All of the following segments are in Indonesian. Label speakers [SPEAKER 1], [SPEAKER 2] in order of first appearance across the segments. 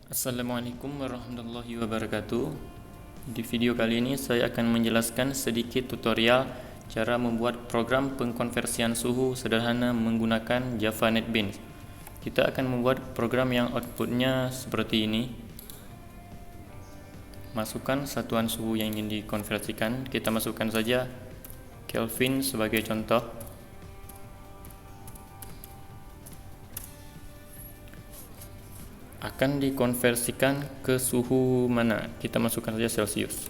[SPEAKER 1] Assalamualaikum warahmatullahi wabarakatuh. Di video kali ini saya akan menjelaskan sedikit tutorial cara membuat program pengkonversian suhu sederhana menggunakan Java NetBeans. Kita akan membuat program yang outputnya seperti ini. Masukkan satuan suhu yang ingin dikonversikan. Kita masukkan saja Kelvin sebagai contoh. Akan dikonversikan ke suhu mana? Kita masukkan saja Celsius.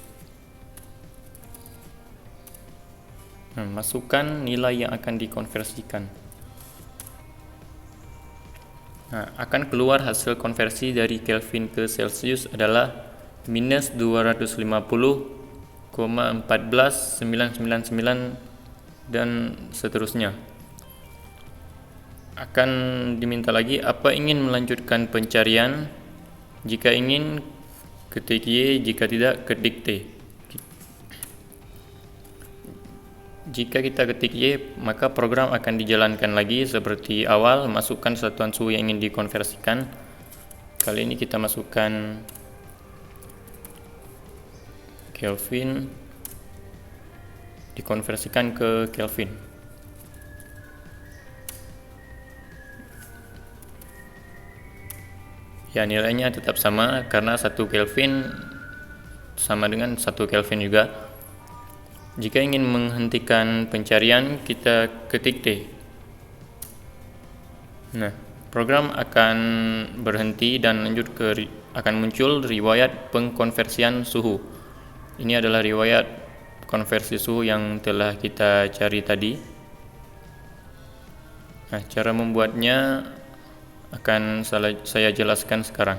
[SPEAKER 1] Masukkan nilai yang akan dikonversikan. Akan keluar hasil konversi dari Kelvin ke Celsius adalah minus 250,14999 dan seterusnya. Akan diminta lagi apa ingin melanjutkan pencarian. Jika ingin, ketik Y, jika tidak, ketik T. Jika kita ketik Y, maka program akan dijalankan lagi seperti awal. Masukkan satuan suhu yang ingin dikonversikan. Kali ini kita masukkan Kelvin, dikonversikan ke Kelvin. Ya, nilainya tetap sama karena 1 Kelvin sama dengan 1 Kelvin juga. Jika ingin menghentikan pencarian, kita ketik T. Program akan berhenti dan lanjut akan muncul riwayat pengkonversian suhu. Ini adalah riwayat konversi suhu yang telah kita cari tadi. Cara membuatnya akan saya jelaskan sekarang.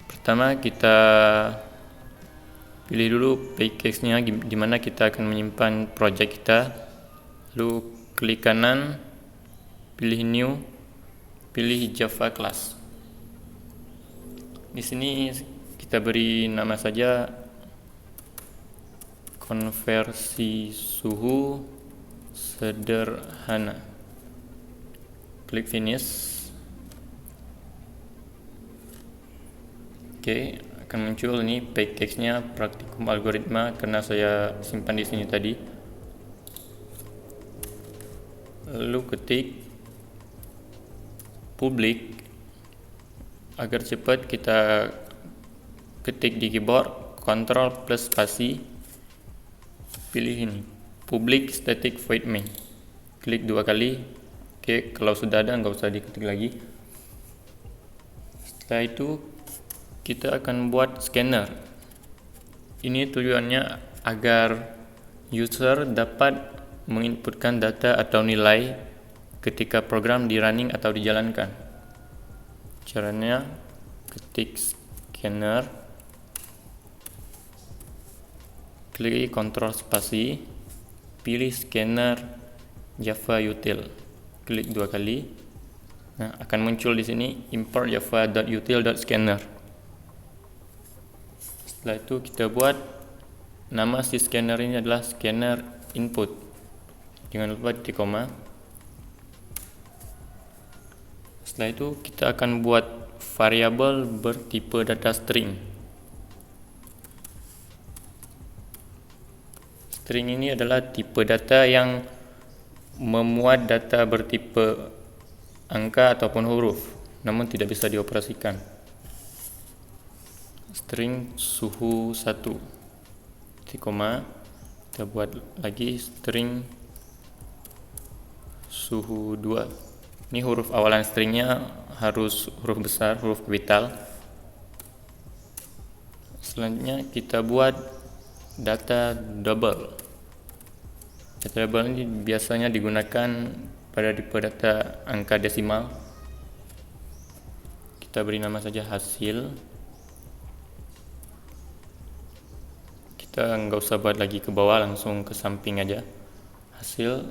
[SPEAKER 1] Pertama, kita pilih dulu package-nya di mana kita akan menyimpan project kita. Lalu klik kanan, pilih new, pilih Java class. Di sini kita beri nama saja konversi suhu sederhana. Klik finish. Oke, akan muncul ini package-nya praktikum algoritma karena saya simpan di sini tadi. Lalu ketik public. Agar cepat kita ketik di keyboard Ctrl plus spasi. Pilih ini public static void main. Klik 2 kali. Oke, kalau sudah ada nggak usah diketik lagi. Setelah itu kita akan buat scanner. Ini tujuannya agar user dapat menginputkan data atau nilai ketika program di running atau dijalankan. Caranya ketik scanner, klik Ctrl spasi, pilih scanner Java util. Klik 2 kali. Akan muncul di sini import java.util.scanner. Setelah itu kita buat nama si scanner ini adalah scanner input. Jangan lupa titik koma. Setelah itu kita akan buat variabel bertipe data string. String ini adalah tipe data yang memuat data bertipe angka ataupun huruf, namun tidak bisa dioperasikan. String suhu 1, titik koma. Kita buat lagi string suhu 2. Ini huruf awalan stringnya harus huruf besar, huruf kapital. Selanjutnya kita buat data double. Data double ini biasanya digunakan pada tipe data angka desimal. Kita beri nama saja hasil. Kita nggak usah buat lagi ke bawah, langsung ke samping aja. Hasil.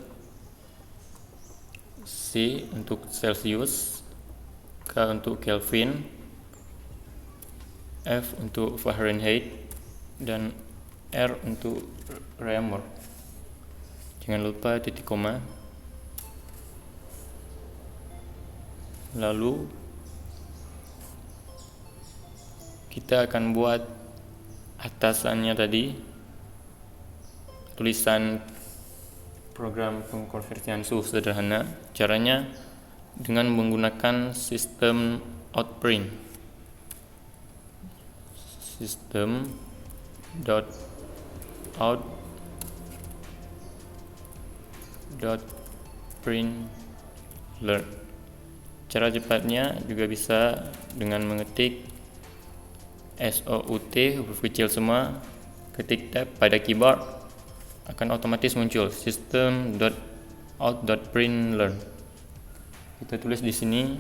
[SPEAKER 1] C untuk Celsius, K untuk Kelvin, F untuk Fahrenheit, dan R untuk Reaumur. Jangan lupa titik koma. Lalu kita akan buat atasannya tadi tulisan program pengkonversian suhu sederhana. Caranya dengan menggunakan sistem outprint. Sistem dot out dot print learn. Cara cepatnya juga bisa dengan mengetik SOUT huruf kecil semua, ketik tab pada keyboard, akan otomatis muncul system.out.println. Kita tulis di sini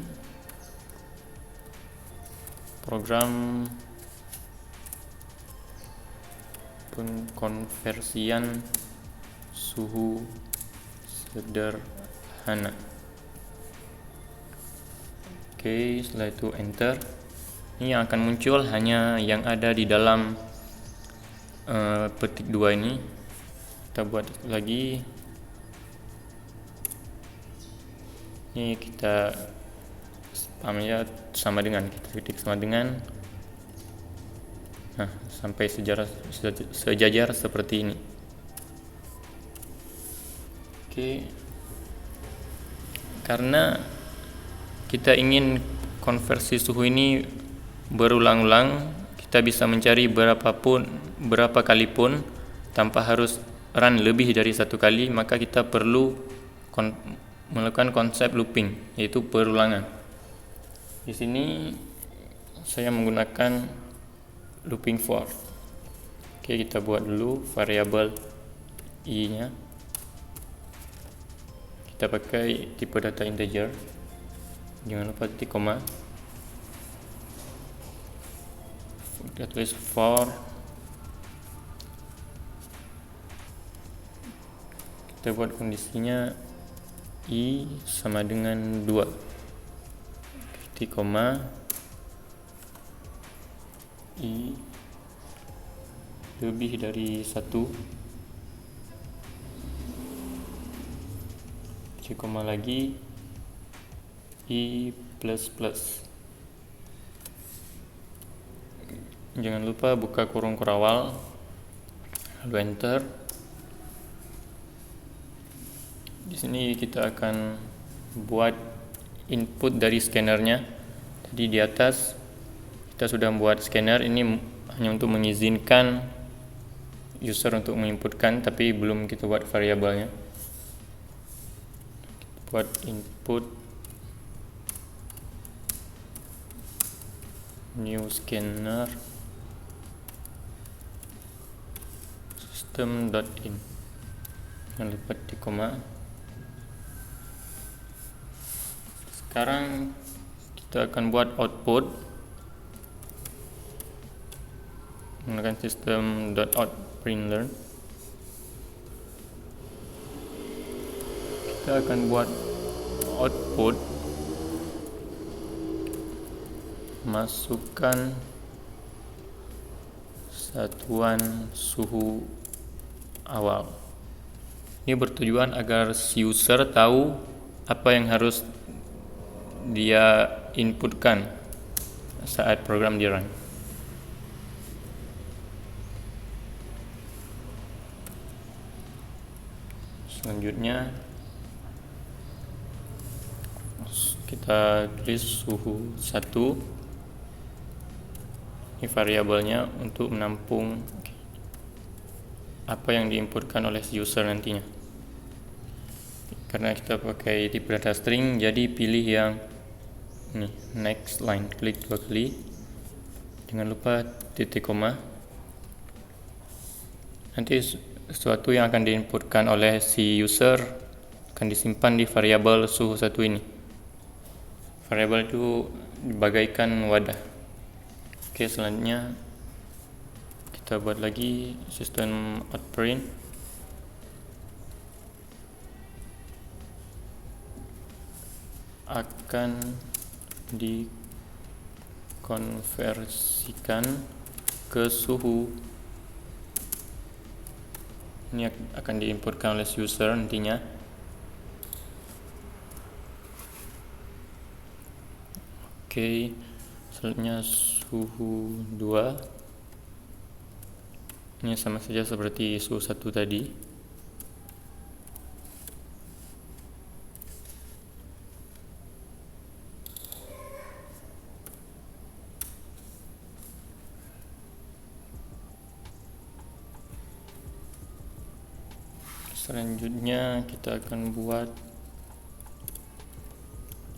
[SPEAKER 1] program pengkonversian suhu sederhana. Oke, setelah itu enter. Ini yang akan muncul hanya yang ada di dalam petik 2 ini. Kita buat lagi. Ini kita spamnya sama dengan, kita ketik sama dengan. Nah, sampai sejajar seperti ini. Oke. Karena kita ingin konversi suhu ini berulang-ulang, kita bisa mencari berapa kali pun tanpa harus run lebih dari satu kali, maka kita perlu melakukan konsep looping, yaitu perulangan. Di sini saya menggunakan looping for. Oke, kita buat dulu variabel i-nya. Kita pakai tipe data integer. Jangan lupa titik koma. Kita tulis for, kita buat kondisinya i sama dengan 2, titik koma, i lebih dari 1, titik koma lagi, i plus plus. Jangan lupa buka kurung kurawal, lalu enter. Di sini kita akan buat input dari scannernya. Tadi di atas kita sudah membuat scanner, ini hanya untuk mengizinkan user untuk menginputkan, tapi belum kita buat variabelnya. Buat input new scanner system.in. Jangan lupa di koma. Sekarang kita akan buat output menggunakan system.out.println. Kita akan buat output, masukkan satuan suhu awal. Ini bertujuan agar si user tahu apa yang harus dia inputkan saat program di run. Selanjutnya kita tulis suhu 1. Ini variabelnya untuk menampung apa yang diinputkan oleh si user nantinya. Karena kita pakai tipe data string, jadi pilih yang ini, next line, klik 2 kali. Jangan lupa titik koma. Nanti sesuatu yang akan diinputkan oleh si user akan disimpan di variabel suhu 1 ini. Variabel itu bagaikan wadah. Oke, selanjutnya kita buat lagi sistem outprint. Akan dikonversikan ke suhu. Ini akan diinputkan oleh user nantinya. Oke, Selanjutnya suhu 2. Ini sama saja seperti suhu 1 tadi. Selanjutnya kita akan buat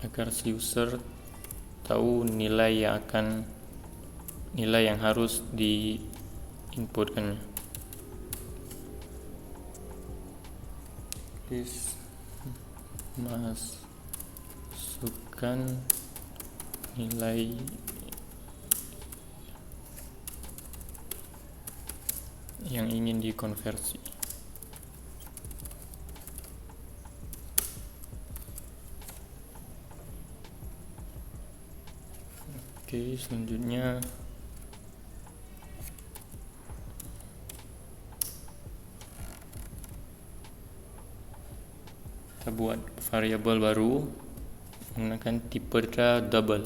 [SPEAKER 1] agar si user tahu nilai yang harus diinputkan. Please masukkan nilai yang ingin dikonversi. Oke, selanjutnya kita buat variabel baru menggunakan tipe data double.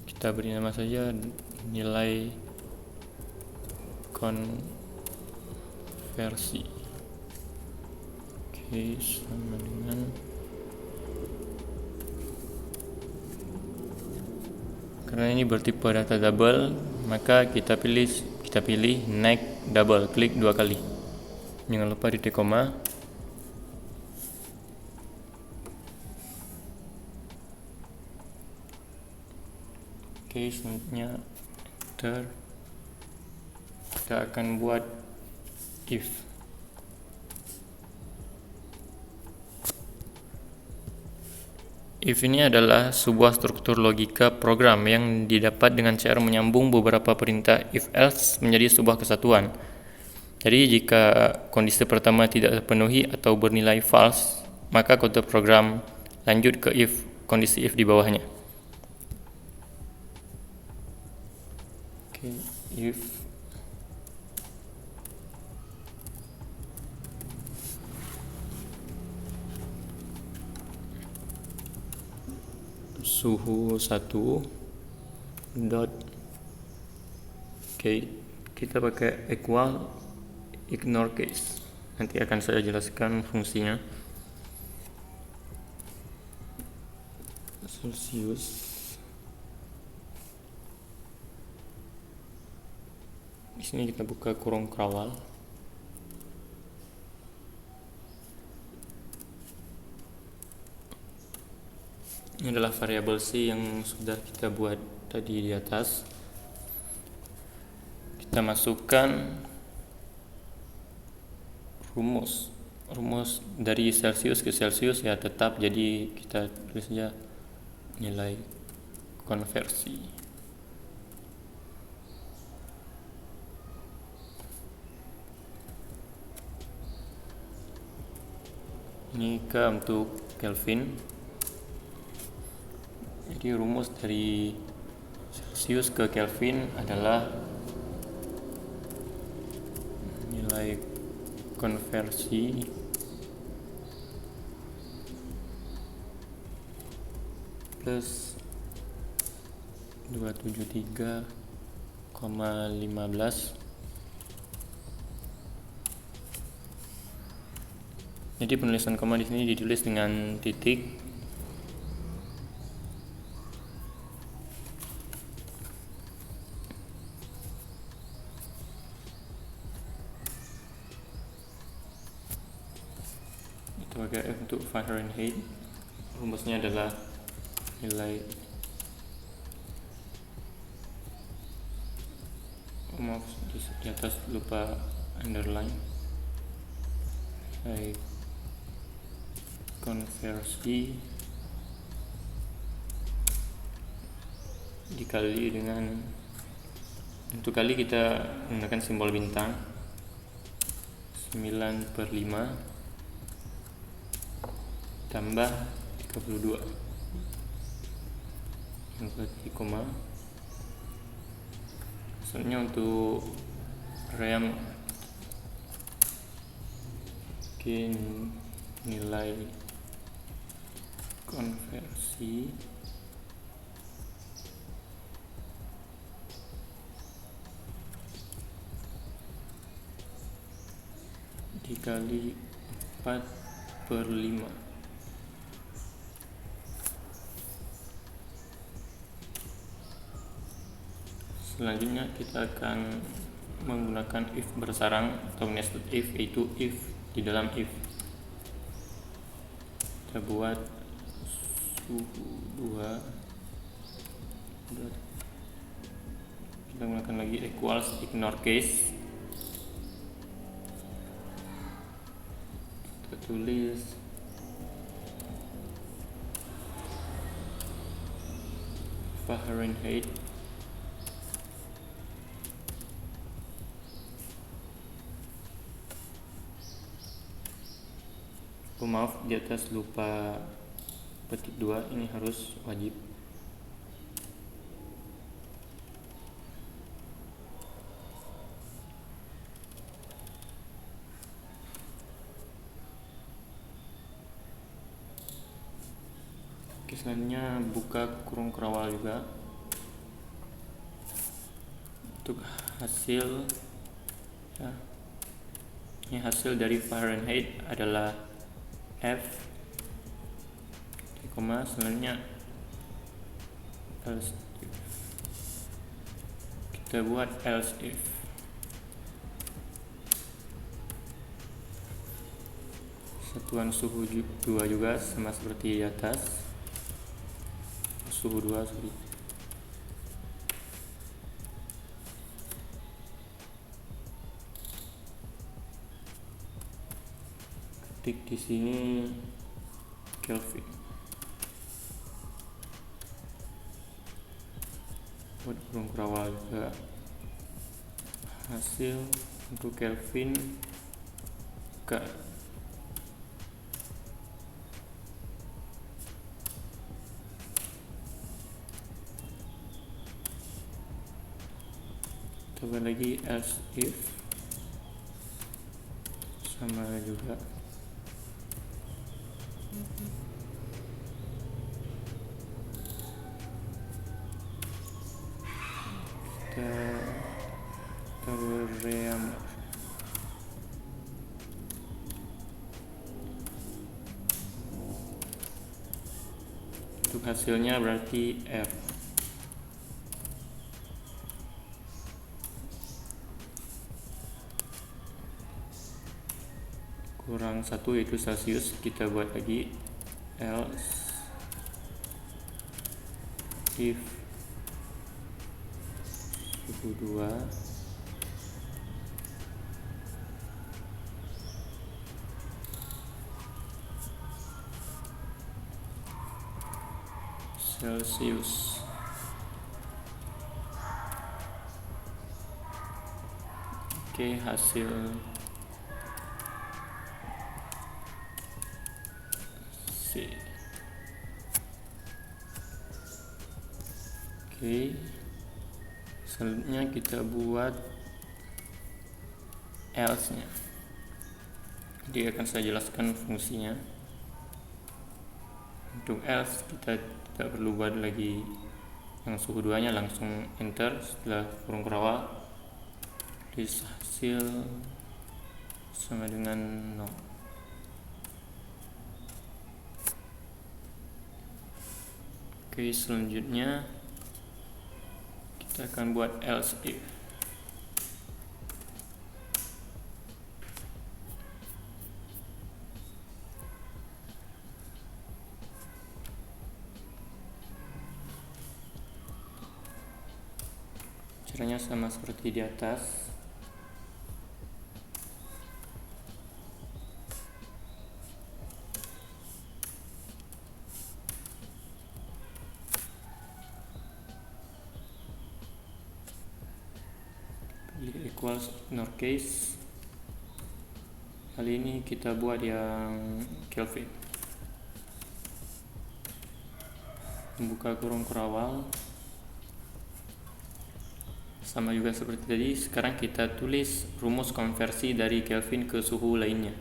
[SPEAKER 1] Kita beri nama saja nilai konversi. Oke, sama dengan karena ini bertipe data double, maka kita pilih next double, klik 2 kali. Jangan lupa titik koma. Oke, selanjutnya kita akan buat if. If ini adalah sebuah struktur logika program yang didapat dengan cara menyambung beberapa perintah if else menjadi sebuah kesatuan. Jadi jika kondisi pertama tidak terpenuhi atau bernilai false, maka kode program lanjut ke if, kondisi if di bawahnya. Oke, if suhu 1 dot, oke, kita pakai equal ignore case. Nanti akan saya jelaskan fungsinya. Celsius di sini kita buka kurung kawal. Ini adalah variabel C yang sudah kita buat tadi di atas. Kita masukkan rumus dari Celsius ke Celsius ya tetap, jadi kita tulis saja nilai konversi. Ini ke untuk Kelvin. Jadi rumus dari Celsius ke Kelvin adalah nilai konversi plus 273,15. Jadi penulisan koma di sini ditulis dengan titik. Sebagai F untuk Fahrenheit, rumusnya adalah nilai maaf di atas lupa underline, nilai konversi dikali dengan, untuk kali kita menggunakan simbol bintang 9/5 tambah 32 yang berarti koma. Soalnya untuk RAM Oke, nilai konversi dikali 4/5. Selanjutnya kita akan menggunakan if bersarang atau nested if, yaitu if di dalam if. Kita buat suhu 2, kita gunakan lagi equals ignore case, kita tulis Fahrenheit maaf, di atas lupa petik 2, ini harus wajib. Oke, selanjutnya buka kurung kerawal juga. Untuk hasil ya, ini hasil dari Fahrenheit adalah F, koma, selanjutnya else if. Kita buat else if. Satuan suhu 2 juga sama seperti di atas. Suhu 2, sorry. Ketik di sini Kelvin. Buat kurung kerawal juga. Hasil untuk Kelvin K. Coba lagi else if, sama juga. Kita ream untuk hasilnya berarti F. Kurang 1 yaitu Celsius. Kita buat lagi else if suhu 2 Celsius. Oke, hasil C. Oke, selanjutnya kita buat else nya. Jadi akan saya jelaskan fungsinya. Untuk else kita tidak perlu buat lagi yang suhu 2 nya, langsung enter setelah kurung kerawal. List hasil sama dengan 0. Oke, selanjutnya kita akan buat else if. Caranya sama seperti di atas. Equals ignore case. Kali ini kita buat yang Kelvin. Membuka kurung kerawal. Sama juga seperti tadi, sekarang kita tulis rumus konversi dari Kelvin ke suhu lainnya.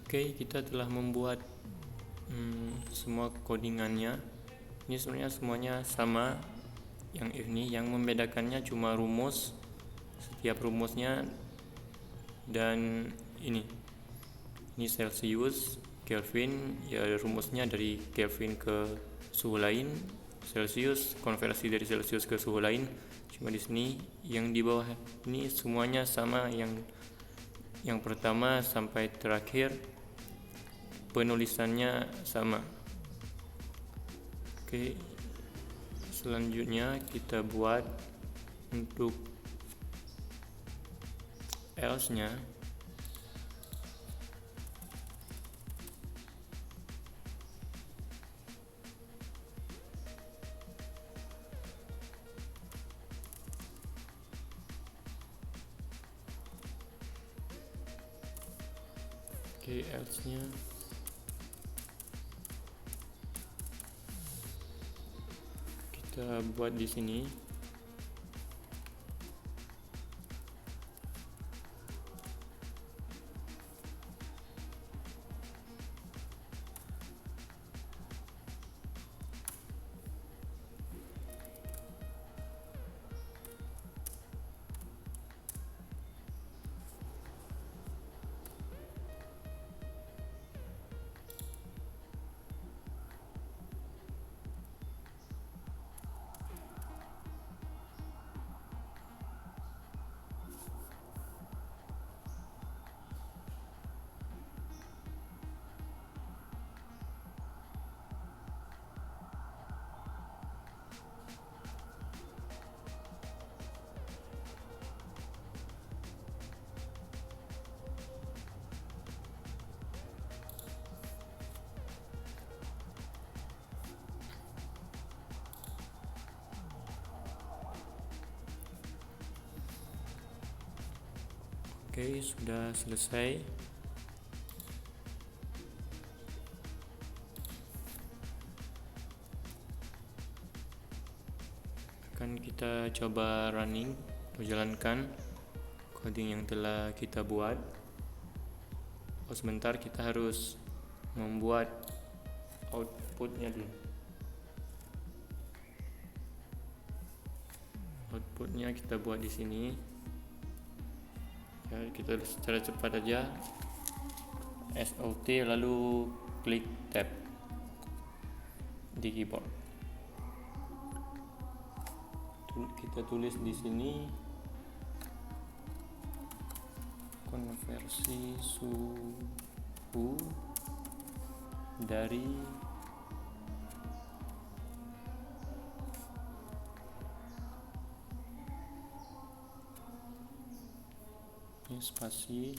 [SPEAKER 1] Oke, kita telah membuat semua codingannya. Ini sebenarnya semuanya sama. Yang ini yang membedakannya cuma rumus, setiap rumusnya, dan ini Celsius, Kelvin, ya rumusnya dari Kelvin ke suhu lain, Celsius konversi dari Celsius ke suhu lain. Cuma di sini yang di bawah ini semuanya sama, yang pertama sampai terakhir penulisannya sama. Oke, selanjutnya kita buat untuk else-nya. Oke, else-nya kita buat di sini. Oke, sudah selesai. Akan kita coba running, menjalankan coding yang telah kita buat. Sebentar, kita harus membuat outputnya dulu. Outputnya kita buat di sini. Ya, kita secara cepat aja SOT lalu klik tab di keyboard. Kita tulis di sini konversi suhu dari ini spasi,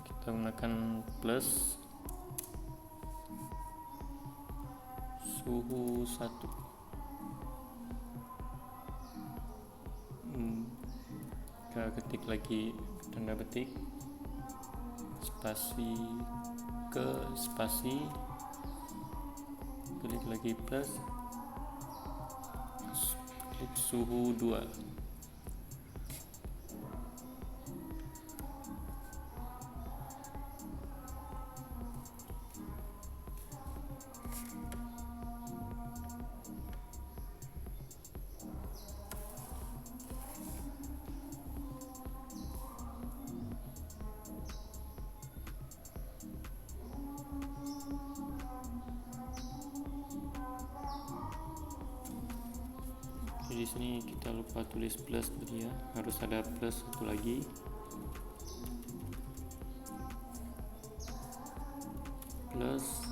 [SPEAKER 1] kita gunakan plus suhu 1. Kita ketik lagi tanda petik spasi ke spasi, klik lagi plus, klik suhu 2. Di sini kita lupa tulis plus tadi ya, harus ada plus satu lagi. Plus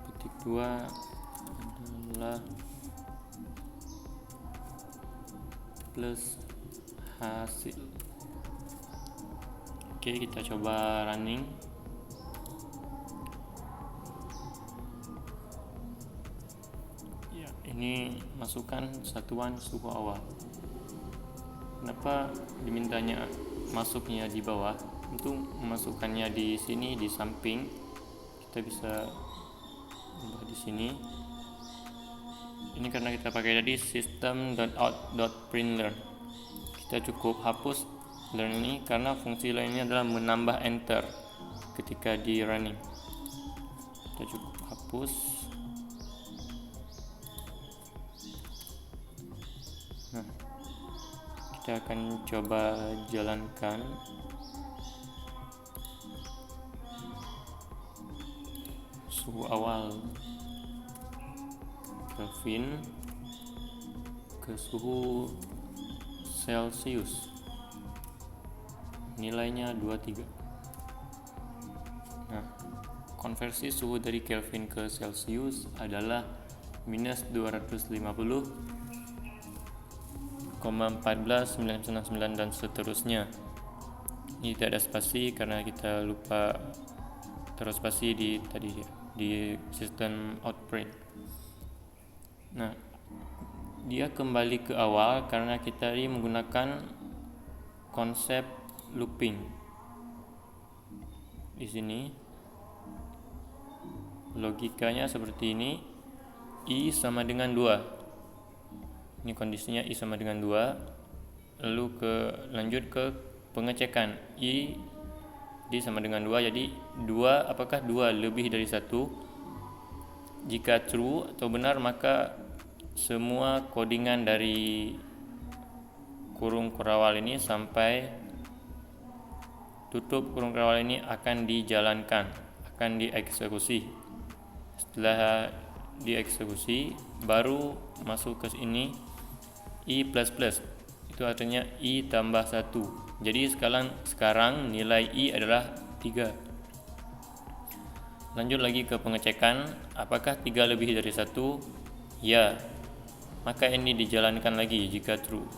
[SPEAKER 1] petik 2 adalah plus hasil. Oke, kita coba running. Ini masukkan satuan suhu awal. Kenapa dimintanya masuknya di bawah? Untuk memasukkannya di sini di samping, kita bisa ubah di sini. Ini karena kita pakai tadi system.out.println. Kita cukup hapus learn ini karena fungsi learn ini adalah menambah enter ketika di running. Kita cukup hapus. Nah, kita akan coba jalankan. Suhu awal Kelvin ke suhu Celsius, nilainya 23. Nah, konversi suhu dari Kelvin ke Celsius adalah minus 250,14999 dan seterusnya. Ini tidak ada spasi karena kita lupa taruh spasi di sistem outprint. Nah, dia kembali ke awal karena kita tadi menggunakan konsep looping. Di sini logikanya seperti ini. I sama dengan 2. Ini kondisinya I sama dengan 2. Lalu lanjut ke pengecekan. I sama dengan 2, jadi 2, apakah 2 lebih dari 1? Jika true atau benar, maka semua codingan dari kurung kurawal ini sampai tutup kurung kurawal ini akan dijalankan, akan dieksekusi. Setelah dieksekusi, baru masuk ke sini I++. Itu artinya I tambah 1. Jadi sekarang nilai I adalah 3. Lanjut lagi ke pengecekan, apakah 3 lebih dari 1? Ya. Maka ini dijalankan lagi jika true.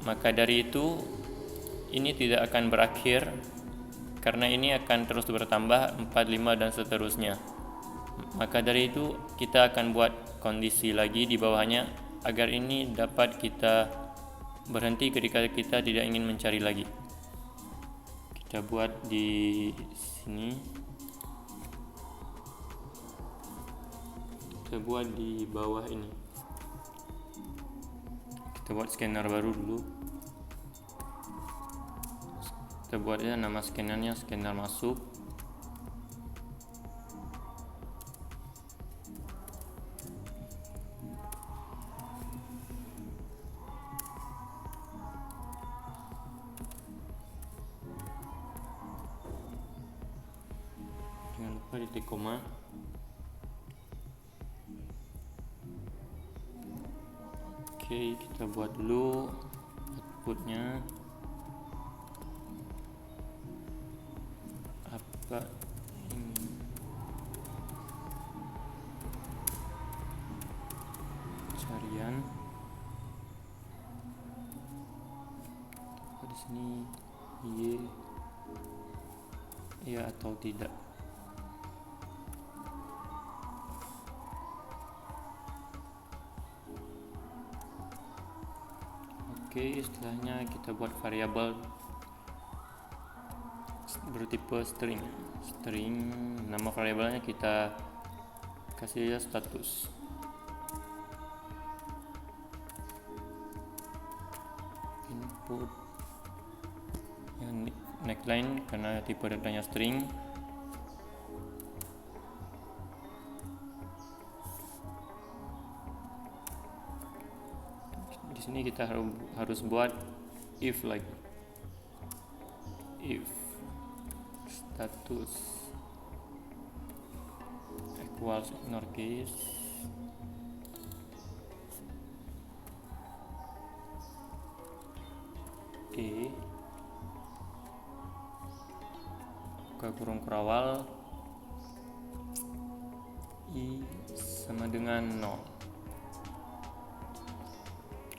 [SPEAKER 1] Maka dari itu ini tidak akan berakhir karena ini akan terus bertambah 4, 5 dan seterusnya. Maka dari itu kita akan buat kondisi lagi di bawahnya agar ini dapat kita berhenti ketika kita tidak ingin mencari lagi. Kita buat di sini. Kita buat di bawah ini. Kita buat scanner baru dulu. Kita buat ya nama scannernya scanner masuk. Jangan lupa titik koma. Oke, kita buat dulu outputnya apa ini. Carian di sini ya atau tidak. Oke, setelahnya kita buat variabel bertipe string. Nama variabelnya kita kasih aja status. Input yang neckline karena tipe datanya string. Di sini kita harus buat if lagi. If status equals ignore case. Oke. Buka kurung kurawal I sama dengan 0.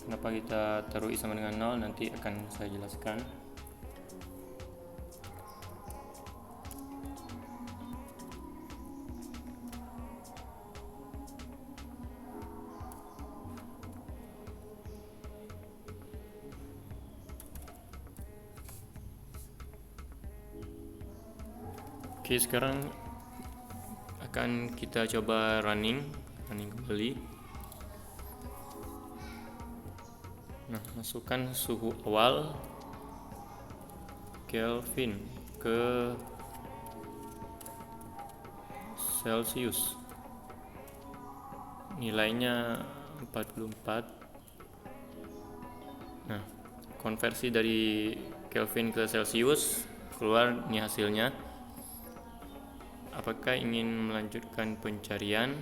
[SPEAKER 1] Kenapa kita taruh I sama dengan 0 nanti akan saya jelaskan. Oke, sekarang akan kita coba running kembali. Nah, masukkan suhu awal Kelvin ke Celsius. Nilainya 44. Nah, konversi dari Kelvin ke Celsius, keluar ini hasilnya. Apakah ingin melanjutkan pencarian?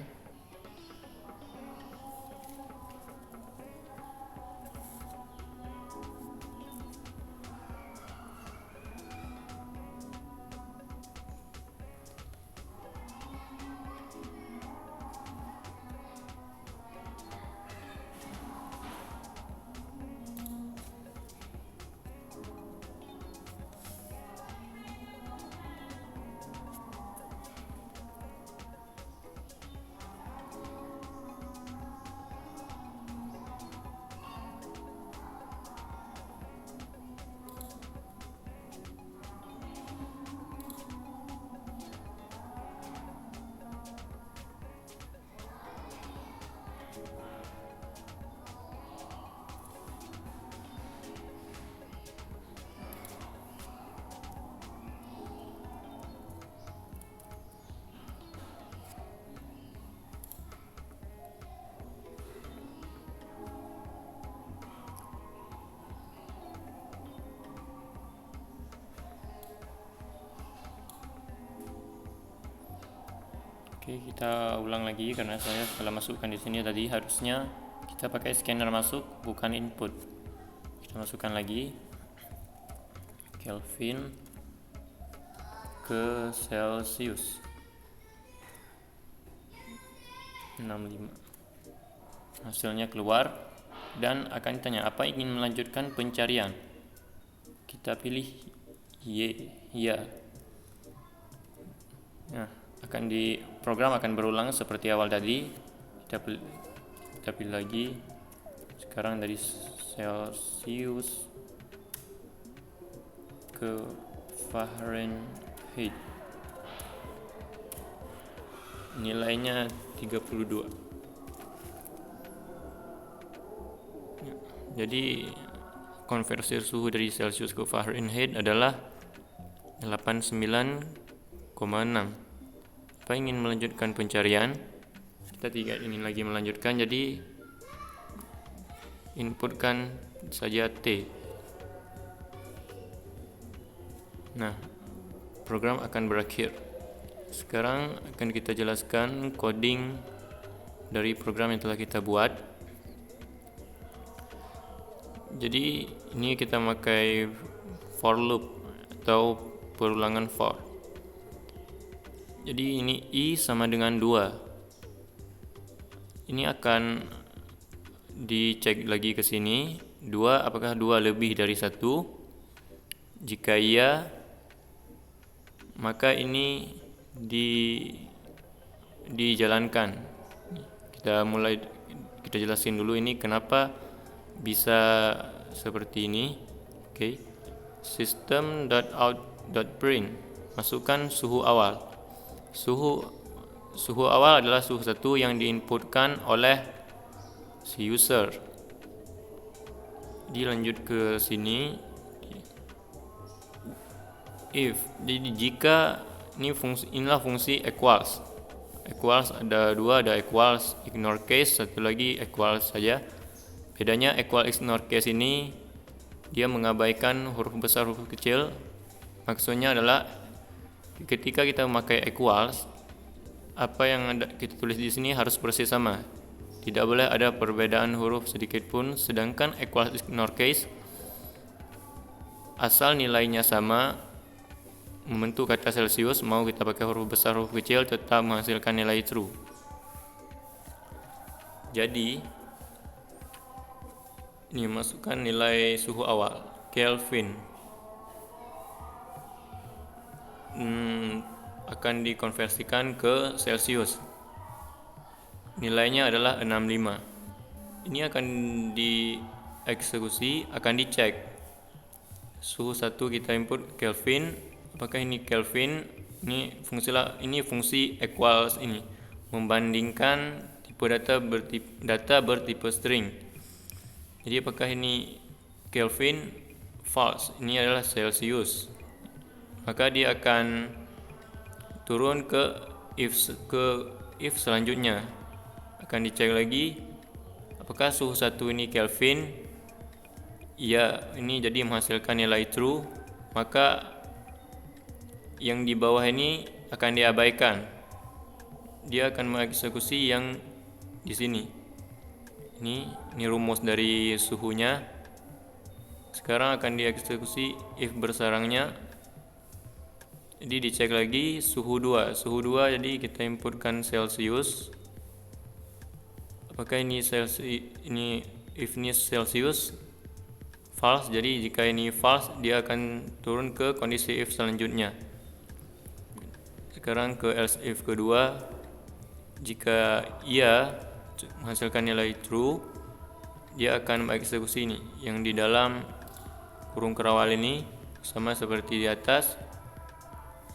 [SPEAKER 1] Oke, kita ulang lagi karena saya salah masukkan di sini tadi. Harusnya kita pakai scanner masuk, bukan input. Kita masukkan lagi Kelvin ke Celsius 65. Hasilnya keluar dan akan ditanya apa ingin melanjutkan pencarian. Kita pilih ya. Nah, program akan berulang seperti awal tadi. Kita pilih lagi. Sekarang dari Celsius ke Fahrenheit. Nilainya 32. Jadi konversi suhu dari Celsius ke Fahrenheit adalah 89,6. Apa ingin melanjutkan pencarian? Kita tidak ingin lagi melanjutkan, jadi inputkan saja T. Nah, program akan berakhir. Sekarang akan kita jelaskan coding dari program yang telah kita buat. Jadi ini kita memakai for loop atau perulangan for. Jadi ini I sama dengan 2. Ini akan dicek lagi ke sini. 2, apakah 2 lebih dari 1? Jika iya, maka ini dijalankan. Kita jelasin dulu ini kenapa bisa seperti ini. Oke. System.out.print. Masukkan suhu awal. Suhu awal adalah suhu 1 yang diinputkan oleh si user. Dilanjut ke sini. If, jadi jika inilah fungsi equals. Equals ada 2, ada equals ignore case, satu lagi equals saja. Bedanya equal ignore case ini dia mengabaikan huruf besar huruf kecil. Maksudnya adalah ketika kita memakai equals, apa yang kita tulis di sini harus persis sama. Tidak boleh ada perbedaan huruf sedikit pun. Sedangkan equals ignore case, asal nilainya sama, membentuk kata Celsius, mau kita pakai huruf besar huruf kecil, tetap menghasilkan nilai true. Jadi ini masukkan nilai suhu awal Kelvin. Akan dikonversikan ke Celsius. Nilainya adalah 65. Ini akan dieksekusi, akan dicek. Suhu 1 kita input Kelvin. Apakah ini Kelvin? Ini fungsi equals ini membandingkan tipe data bertipe string. Jadi apakah ini Kelvin false, ini adalah Celsius, maka dia akan turun ke if selanjutnya. Akan dicek lagi apakah suhu 1 ini Kelvin. Ya, ini jadi menghasilkan nilai true, maka yang di bawah ini akan diabaikan. Dia akan mengeksekusi yang di sini. Ini rumus dari suhunya. Sekarang akan dieksekusi if bersarangnya. Jadi dicek lagi suhu 2. Suhu 2 jadi kita inputkan Celsius. Apakah ini if ini Celsius? False. Jadi jika ini false, dia akan turun ke kondisi if selanjutnya. Sekarang ke else if kedua. Jika ia menghasilkan nilai true, dia akan mengeksekusi ini yang di dalam kurung kerawal ini, sama seperti di atas.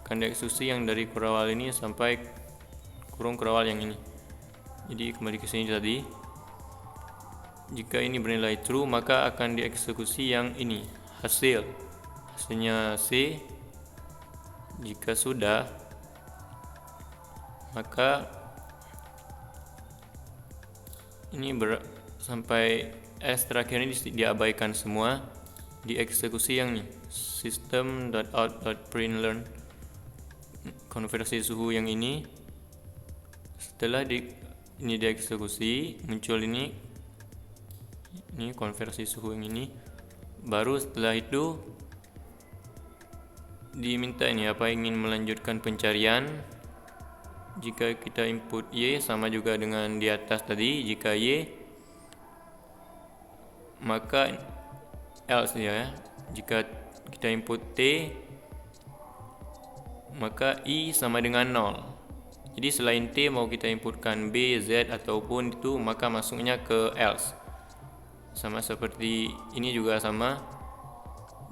[SPEAKER 1] Akan dieksekusi yang dari kerawal ini sampai kurung kerawal yang ini. Jadi kembali ke sini tadi. Jika ini bernilai true, maka akan dieksekusi yang ini, hasilnya C. Jika sudah, maka ini sampai S terakhir ini diabaikan semua, dieksekusi yang ini, system.out.println konversi suhu yang ini. Setelah ini dieksekusi, muncul ini konversi suhu yang ini. Baru setelah itu diminta ini apa ingin melanjutkan pencarian. Jika kita input Y sama juga dengan di atas tadi. Jika Y, maka else ya. Jika kita input T, maka I sama dengan 0. Jadi selain T mau kita inputkan B, Z ataupun itu, maka masuknya ke else. Sama seperti ini juga sama.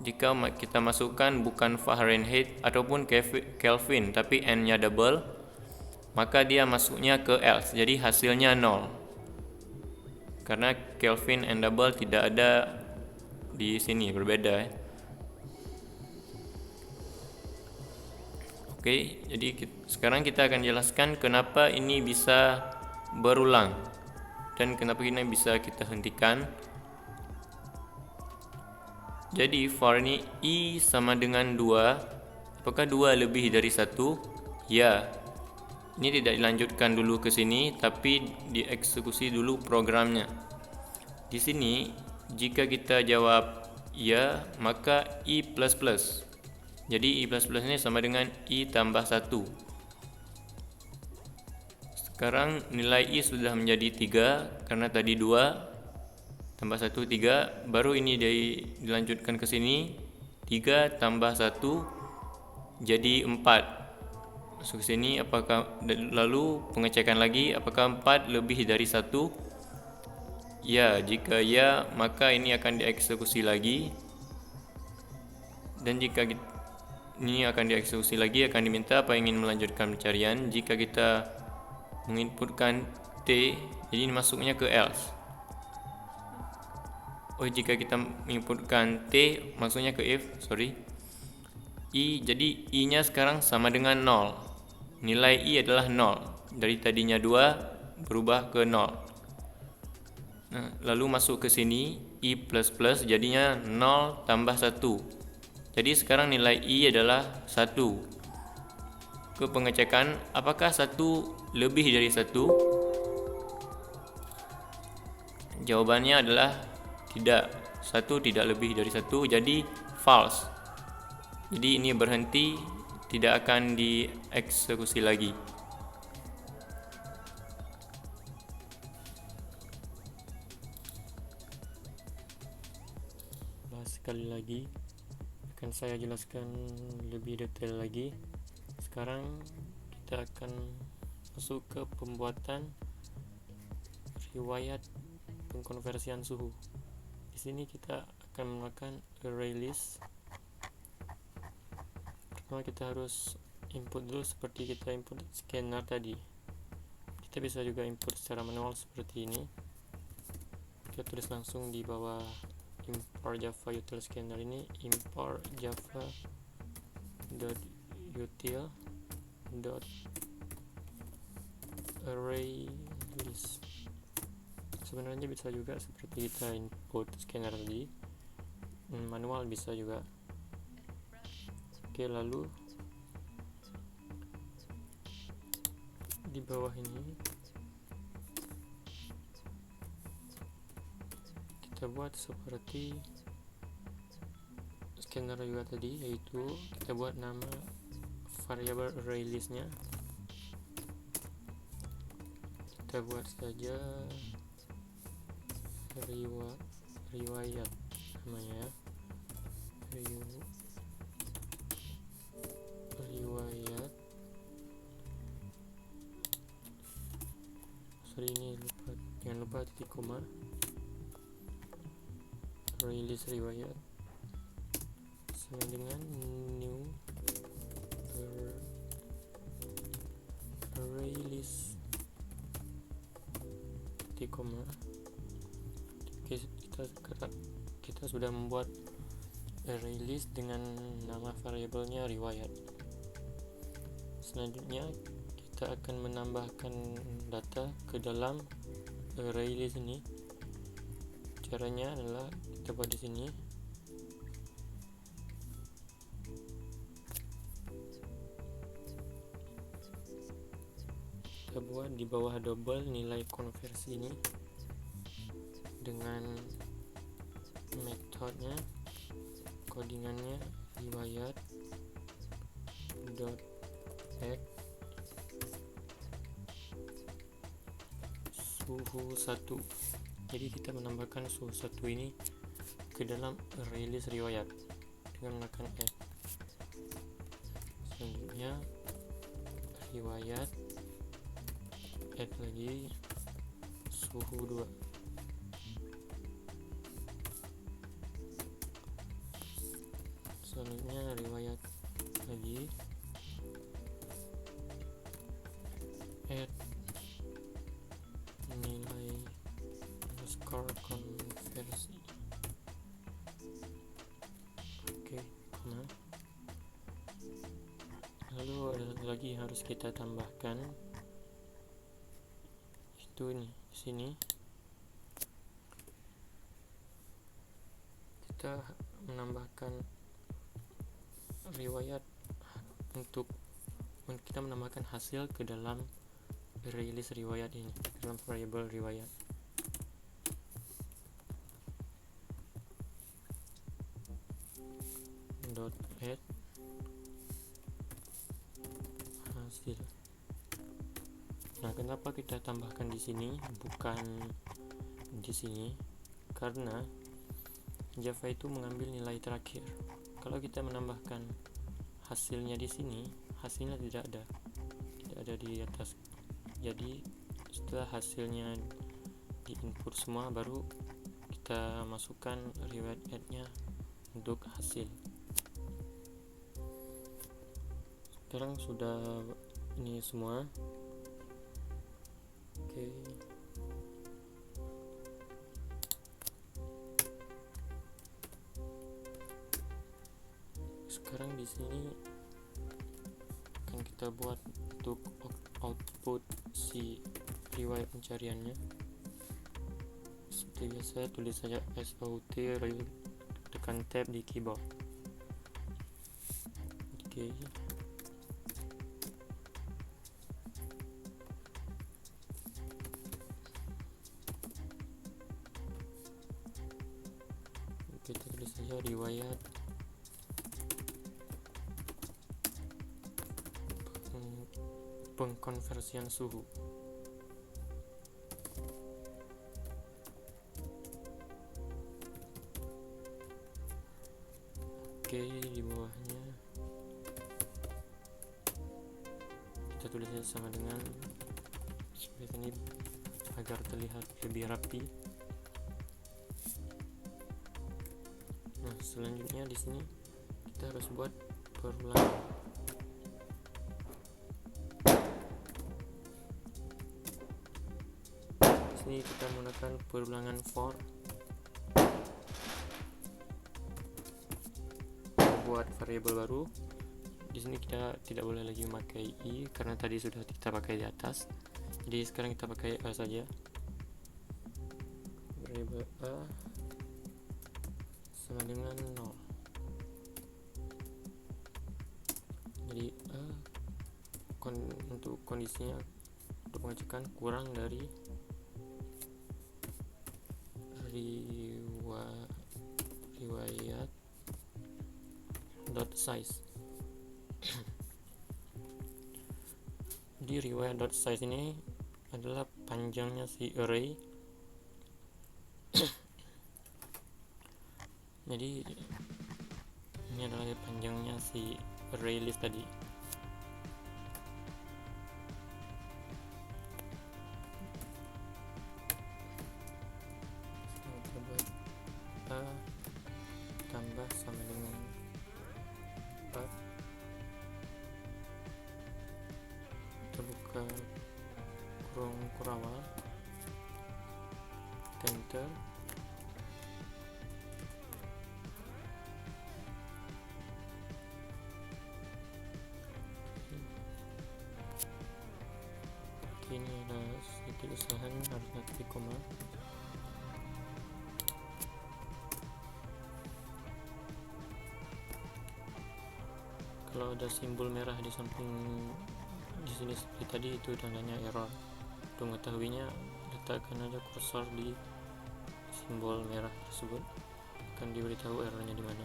[SPEAKER 1] Jika kita masukkan bukan Fahrenheit ataupun Kelvin tapi N-nya double, maka dia masuknya ke else. Jadi hasilnya 0. Karena Kelvin and double tidak ada di sini, berbeda ya. Oke, jadi sekarang kita akan jelaskan kenapa ini bisa berulang dan kenapa ini bisa kita hentikan. Jadi for ini I sama dengan 2. Apakah 2 lebih dari 1? Ya. Ini tidak dilanjutkan dulu ke sini, tapi dieksekusi dulu programnya. Di sini jika kita jawab ya, maka I++. Jadi I++ ini sama dengan I tambah 1. Sekarang nilai I sudah menjadi 3 karena tadi 2 tambah 1 3, baru ini dilanjutkan ke sini 3 tambah 1 jadi 4. Masuk ke sini, apakah lalu pengecekan lagi apakah 4 lebih dari 1? Ya, jika ya maka ini akan dieksekusi lagi. Dan jika ini akan dieksekusi lagi, akan diminta apa ingin melanjutkan pencarian. Jika kita menginputkan T, jadi ini masuknya ke else. Jika kita menginputkan T maksudnya ke if, I, jadi I nya sekarang sama dengan 0. Nilai I adalah 0. Dari tadinya 2 berubah ke 0. Nah, lalu masuk ke sini I++ jadinya 0 tambah 1. Jadi sekarang nilai I adalah 1. Ke pengecekan apakah 1 lebih dari 1? Jawabannya adalah tidak. 1 tidak lebih dari 1, jadi false. Jadi ini berhenti, tidak akan dieksekusi lagi. Sekali lagi akan saya jelaskan lebih detail lagi. Sekarang kita akan masuk ke pembuatan riwayat pengkonversian suhu. Di sini kita akan menggunakan array list. Pertama kita harus input dulu seperti kita input scanner tadi. Kita bisa juga input secara manual seperti ini. Kita tulis langsung di bawah import Java util scanner ini import java util array list. Sebenarnya bisa juga seperti kita input scanner tadi, manual bisa juga. Oke, lalu di bawah ini kita buat seperti scanner juga tadi, yaitu kita buat nama variable array listnya. Kita buat saja riwayat namanya, riwayat. Ini jangan lupa titik koma, release riwayat sama dengan new array list titik koma. Oke, kita sudah membuat array list dengan nama variabelnya riwayat. Selanjutnya kita akan menambahkan data ke dalam array list ini. Caranya adalah kita buat di sini. Kita buat di bawah double nilai konversi ini dengan metodenya, codingannya riwayat add suhu 1. Jadi kita menambahkan suhu 1 ini ke dalam array list riwayat dengan menggunakan add. Selanjutnya riwayat add lagi suhu 2. Selanjutnya riwayat lagi add nilai underscore konversi. Oke, nah lalu ada satu lagi yang harus kita tambahkan, itu nih di sini kita menambahkan riwayat untuk kita menambahkan hasil ke dalam array list riwayat ini, dalam variable riwayat. Add hasil. Nah, kenapa kita tambahkan di sini bukan di sini? Karena Java itu mengambil nilai terakhir. Kalau kita menambahkan hasilnya di sini, hasilnya tidak ada di atas. Jadi setelah hasilnya di input semua, baru kita masukkan riwayat add-nya untuk hasil. Sekarang sudah ini semua. Oke. Sekarang di sini akan kita buat untuk output si riwayat pencariannya. Seperti biasa, tulis saja SOUT, tekan tab di keyboard. Oke. Kita tulis saja riwayat pengkonversian suhu. Oke, di bawahnya kita tulisnya sama dengan seperti ini agar terlihat lebih rapi. Nah, selanjutnya di sini kita harus buat perulangan. Di sini kita menggunakan perulangan for. buat variabel baru. Di sini kita tidak boleh lagi memakai i karena tadi sudah kita pakai di atas. Jadi sekarang kita pakai a saja. Variabel a sama dengan 0. Jadi a untuk kondisinya, untuk pengecekan kurang dari riwayat dot size. Di riwayat dot size ini adalah panjangnya si array. Jadi ini adalah panjangnya si array list tadi. Kita buat a tambah sama dengan 4. Kita buka kurung kurawal, enter. Ini adalah sedikit usahaan, harus nanti koma. Kalau ada simbol merah di samping di sini seperti tadi, itu tandanya error. Untuk mengetahuinya, letakkan aja kursor di simbol merah tersebut, akan diberitahu errornya di mana.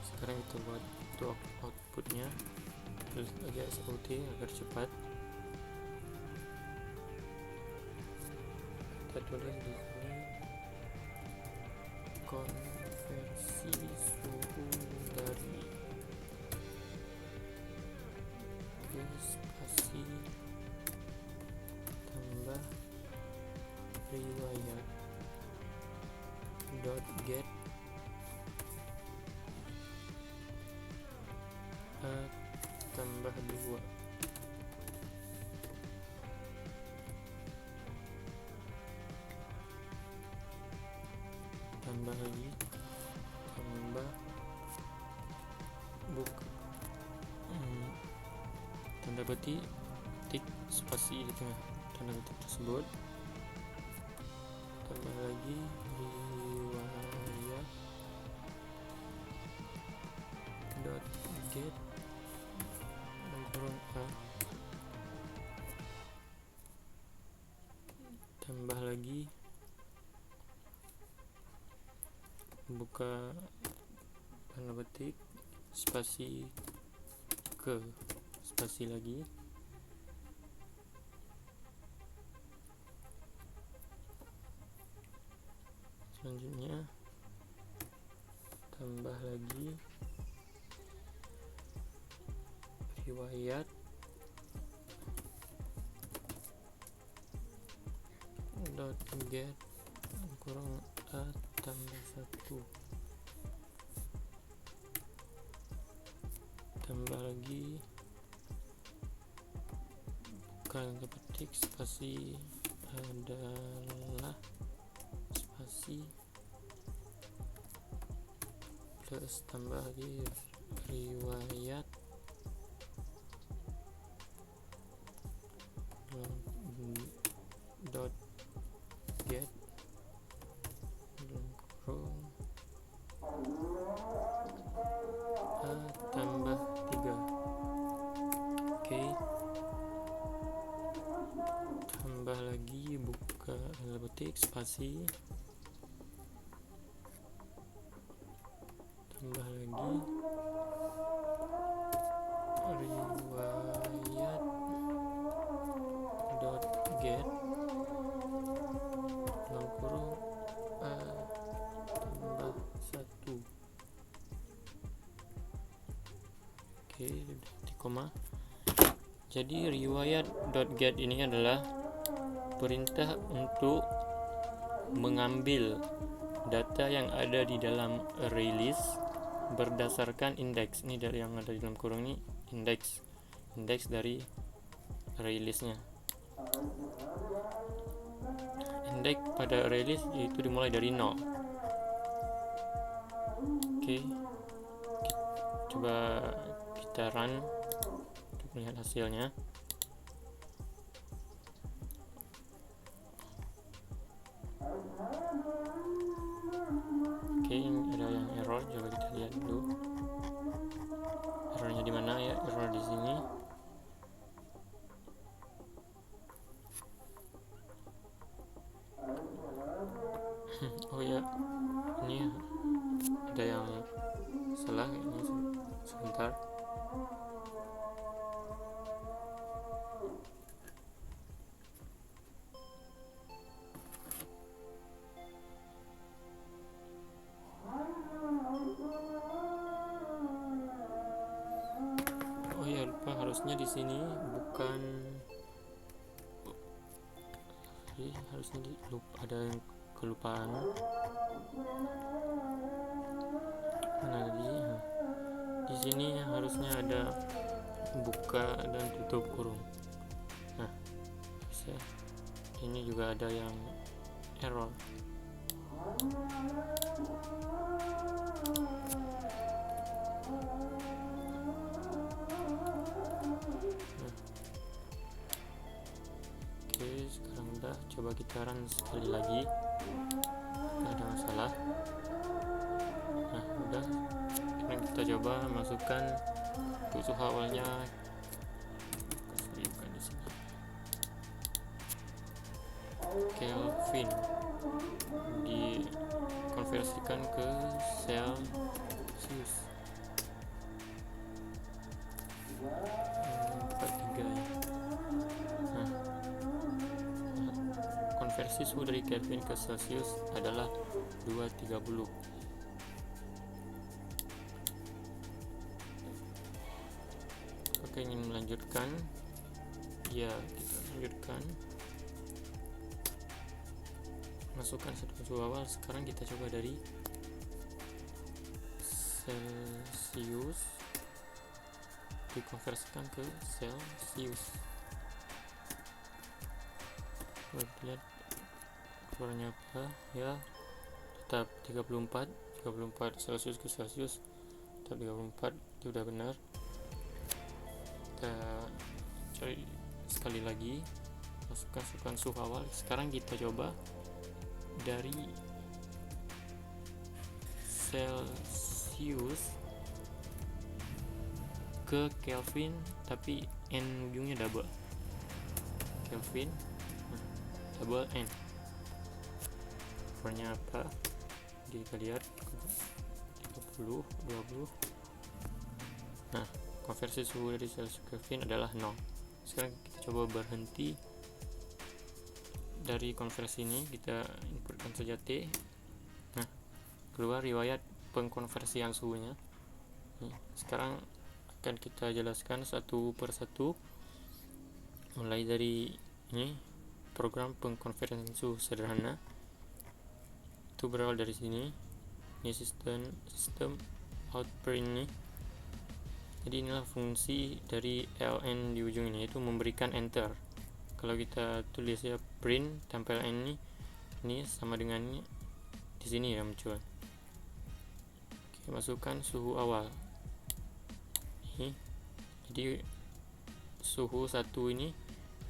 [SPEAKER 1] Sekarang kita buat untuk outputnya, tulis aja SOT agar cepat. Kita tulis di sini konversi suhu dari spasi tambah riwayat dot get a tambah 2. Tambah lagi, tambah buka tanda petik spasi di tengah tanda petik tersebut. Tambah lagi riwayat dot get kurung a, tambah lagi buka tanda petik spasi ke spasi lagi, selanjutnya tambah lagi riwayat dot get kurang a tambah 1, tambah lagi bukan ketik spasi adalah spasi plus tambah lagi riwayat dot get kurung a tambah 3. Oke. Tambah lagi buka tanda petik spasi, tambah lagi riwayat dot get dalam kurung a tambah 1. Oke, di koma. Jadi riwayat dot get ini adalah perintah untuk mengambil data yang ada di dalam array list berdasarkan indeks. Ini dari yang ada di dalam kurung ini indeks dari array listnya. Indeks pada array list itu dimulai dari 0. Oke, coba kita run untuk melihat hasilnya. Oke, ada yang error, coba kita lihat dulu. Errornya di mana ya? Error di sini. Oh ya, ini ada yang salah ini, sebentar. Oh ya, lupa, harusnya di sini bukan, harusnya ada yang kelupaan. Mana tadi? Di sini harusnya ada buka dan tutup kurung. Nah, ini juga ada yang error. Oke, sekarang udah, coba kita run sekali lagi. Gak ada masalah. Nah, udah. Sekarang kita coba masukkan suhu awalnya. Bukan di sini. Kelvin dikonversikan ke Celsius. 43 ya. Nah, konversi suhu dari Kelvin ke Celsius adalah 230. Apakah ingin melanjutkan? Ya, kita lanjutkan. Masukkan suhu awal. Sekarang kita coba dari Celsius dikonversikan ke Celsius. Lihat keluarnya apa ya, tetap 34 Celsius ke Celsius, tetap 34, itu udah benar. Kita cari sekali lagi, masukkan suhu awal. Sekarang kita coba dari Celsius ke Kelvin, tapi N ujungnya double. Kelvin double N. Warnanya apa? Jadi kita lihat 30, 20. Nah, konversi suhu dari Celsius ke Kelvin adalah 0. Sekarang kita coba berhenti dari konversi ini, kita inputkan saja T. Nah, keluar riwayat pengkonversian suhunya. Sekarang akan kita jelaskan satu persatu, mulai dari ini program pengkonversian suhu sederhana. Itu berawal dari sini. Ini sistem output ini. Jadi inilah fungsi dari ln di ujung ini, yaitu memberikan enter. Kalau kita tulis ya print tempel n ini sama dengan ini di sini ya muncul. Oke, masukkan suhu awal. Jadi suhu 1 ini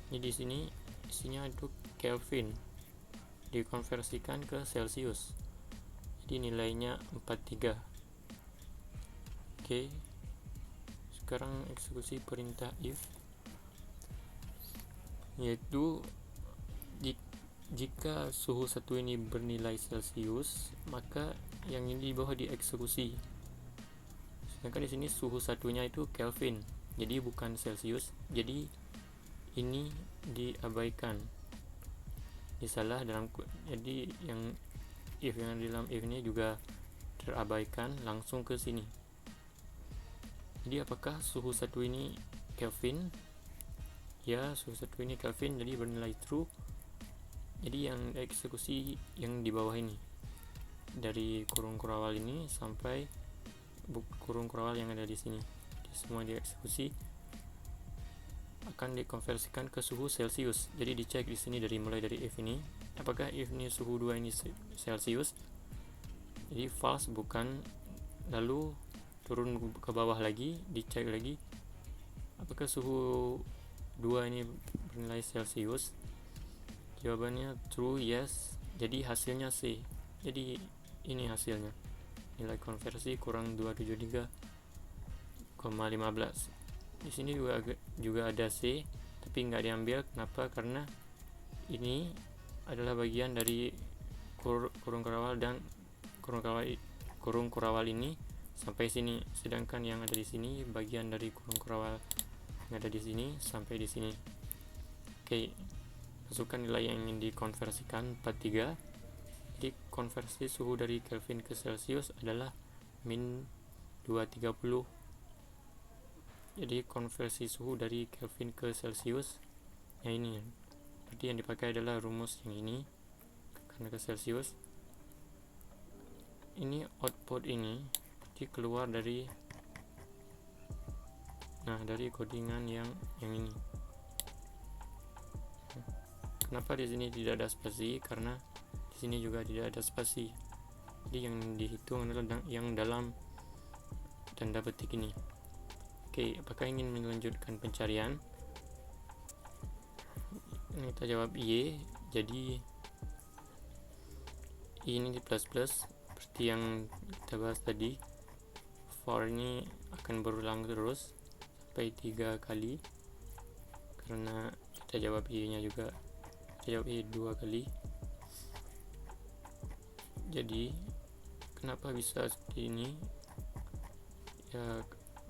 [SPEAKER 1] di sini isinya itu Kelvin, dikonversikan ke Celsius. Jadi nilainya 43. Oke. Sekarang eksekusi perintah if, yaitu jika suhu 1 ini bernilai Celsius, maka yang ini di bawah dieksekusi. Sedangkan di sini suhu satunya itu Kelvin, jadi bukan Celsius, jadi ini diabaikan. Disalah dalam, jadi yang di dalam if ini juga terabaikan, langsung ke sini. Jadi apakah suhu 1 ini Kelvin? Ya, suhu 1 ini Kelvin, jadi bernilai true. Jadi yang eksekusi yang di bawah ini, dari kurung kurawal ini sampai kurung kurawal yang ada di sini, jadi semua dieksekusi akan dikonversikan ke suhu Celsius. Jadi dicek di sini mulai dari if ini, apakah if ini suhu 2 ini Celsius, jadi false, bukan Lalu turun ke bawah lagi, dicek lagi apakah suhu 2 ini bernilai Celsius. Jawabannya true, yes. Jadi hasilnya C. Jadi ini hasilnya, nilai konversi kurang 273,15. Di sini juga ada C, tapi nggak diambil. Kenapa? Karena ini adalah bagian dari kurung kurawal, dan kurung kurawal ini sampai sini, sedangkan yang ada di sini bagian dari kurung kurawal yang ada di sini sampai di sini. Oke, masukkan nilai yang ingin dikonversikan 43. Jadi konversi suhu dari Kelvin ke Celsius adalah min 230. Jadi konversi suhu dari Kelvin ke Celsius yang ini, berarti yang dipakai adalah rumus yang ini, karena ke Celsius. Ini output ini berarti keluar dari codingan yang ini. Kenapa di sini tidak ada spasi? Karena di sini juga tidak ada spasi. Jadi yang dihitung adalah yang dalam tanda petik ini. Oke, apakah ingin melanjutkan pencarian? Ini kita jawab Y. Jadi ini di plus seperti yang kita bahas tadi. For ini akan berulang terus sampai 3 kali, karena kita jawab Y nya juga, kita jawab Y 2 kali. Jadi kenapa bisa seperti ini? Ya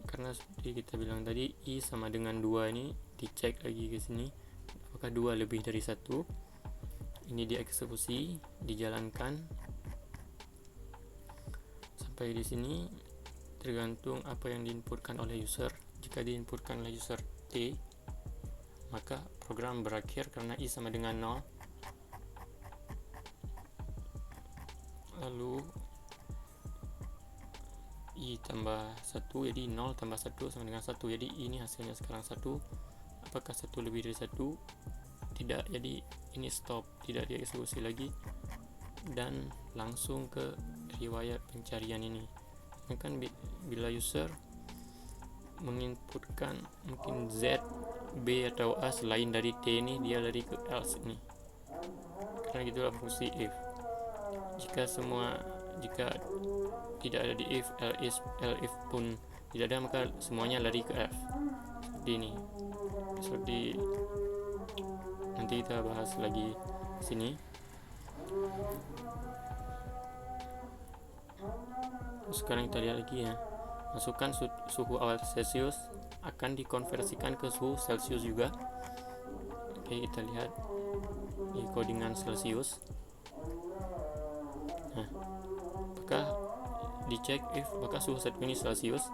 [SPEAKER 1] karena seperti kita bilang tadi, I sama dengan 2 ini dicek lagi ke sini apakah 2 lebih dari 1. Ini dieksekusi, dijalankan sampai di sini, tergantung apa yang diinputkan oleh user. Jika diinputkan oleh user T, maka program berakhir karena I sama dengan 0. Lalu I tambah 1, jadi 0 tambah 1 sama dengan 1. Jadi ini hasilnya sekarang 1. Apakah 1 lebih dari 1? Tidak, jadi ini stop, tidak dieksekusi lagi, dan langsung ke riwayat pencarian ini. Kan bila user menginputkan mungkin Z, B atau A selain dari T ini, dia lari ke else ini, karena gitulah fungsi if. Jika tidak ada di if, elif pun tidak ada, maka semuanya lari ke F. Seperti ini. Seperti nanti kita bahas lagi sini. Sekarang kita lihat lagi ya. Masukkan suhu awal Celsius akan dikonversikan ke suhu Celsius juga. Oke, kita lihat di codingan Celsius. Nah, apakah dicek if apakah suhu saat ini Celsius?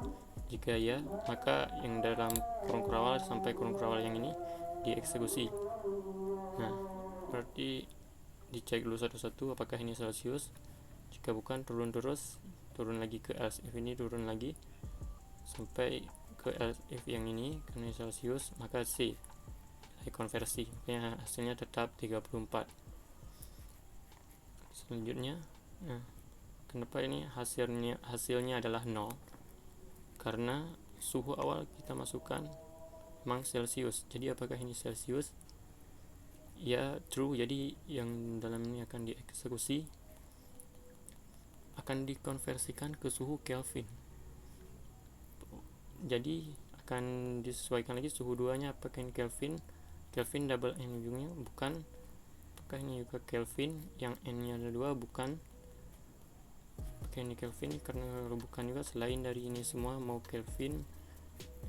[SPEAKER 1] Jika ya, maka yang dalam kurung kurawal sampai kurung kurawal yang ini dieksekusi. Nah, berarti dicek dulu satu-satu apakah ini Celsius. Jika bukan, turun terus, turun lagi ke else if ini, turun lagi sampai ke else if yang ini, karena Celsius, maka C, konversi. Makanya hasilnya tetap 34. Selanjutnya, nah, kenapa ini hasilnya adalah 0? Karena suhu awal kita masukkan memang Celsius. Jadi apakah ini Celsius? Ya, true. Jadi yang dalam ini akan dieksekusi, akan dikonversikan ke suhu Kelvin. Jadi akan disesuaikan lagi suhu 2 nya, apakah ini Kelvin double N ujungnya, bukan. Apakah ini juga Kelvin yang N nya ada 2, bukan. Apakah ini Kelvin, karena bukan juga. Selain dari ini semua, mau Kelvin